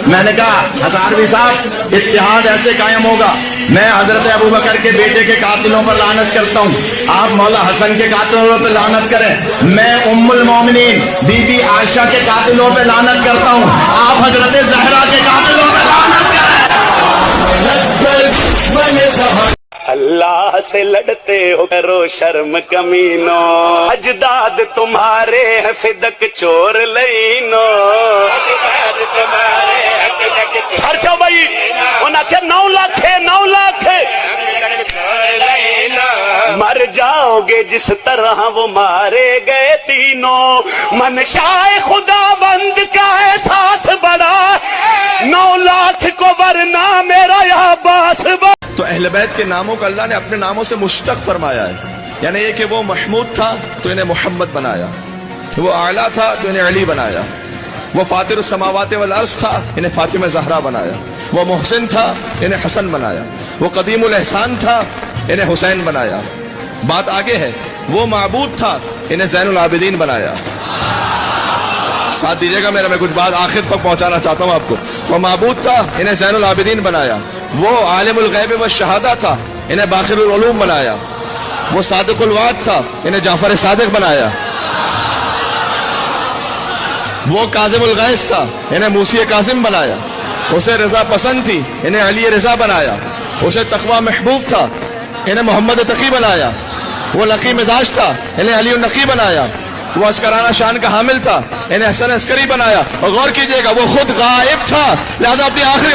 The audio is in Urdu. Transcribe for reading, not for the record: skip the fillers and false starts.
میں نے کہا ہزاروی صاحب اتحاد ایسے قائم ہوگا، میں حضرت ابوبکر کے بیٹے کے قاتلوں پر لعنت کرتا ہوں، آپ مولا حسن کے قاتلوں پر لعنت کریں، میں ام المومنین بی بی عائشہ کے قاتلوں پہ لعنت کرتا ہوں، آپ حضرت زہرا کے قاتلوں پہ لعنت کریں۔ اللہ سے لڑتے ہو کرو شرم کمینوں، اجداد تمہارے ہیں فدق چور لینو، خرچہ بھائی انہاں کے 9 لاکھ ہے 9 لاکھ ہے، مر جاؤ گے جس طرح وہ مارے گئے تینوں، منشائے خدا بند کا احساس بڑا 9 لاکھ کو ورنہ میرا یہاں باس بڑا۔ تو اہل بیت کے ناموں کو اللہ نے اپنے ناموں سے مشتق فرمایا ہے، یعنی یہ کہ وہ محمود تھا تو انہیں محمد بنایا، وہ اعلیٰ تھا تو انہیں علی بنایا، وہ فاطر السماوات والارض تھا انہیں فاطمہ زہرا بنایا، وہ محسن تھا انہیں حسن بنایا، وہ قدیم الاحسان تھا انہیں حسین بنایا۔ بات آگے ہے، وہ معبود تھا انہیں زین العابدین بنایا۔ ساتھ دیجیے گا میرا، میں کچھ بات آخر تک پہنچانا چاہتا ہوں آپ کو۔ وہ معبود تھا انہیں زین العابدین بنایا، وہ عالم الغیب والشہادہ تھا انہیں باقر العلوم بنایا، وہ صادق الوعد تھا انہیں جعفر صادق بنایا، وہ کاظم الغیث تھا انہیں موسی کاظم بنایا، اسے رضا پسند تھی انہیں علی رضا بنایا، اسے تقوی محبوب تھا انہیں محمد تقی بنایا، وہ لقی مزاج تھا انہیں علی النقی بنایا، وہ عسکرانہ شان کا حامل تھا انہیں حسن عسکری بنایا۔ اور غور کیجئے گا، وہ خود غائب تھا لہذا اپنی آخری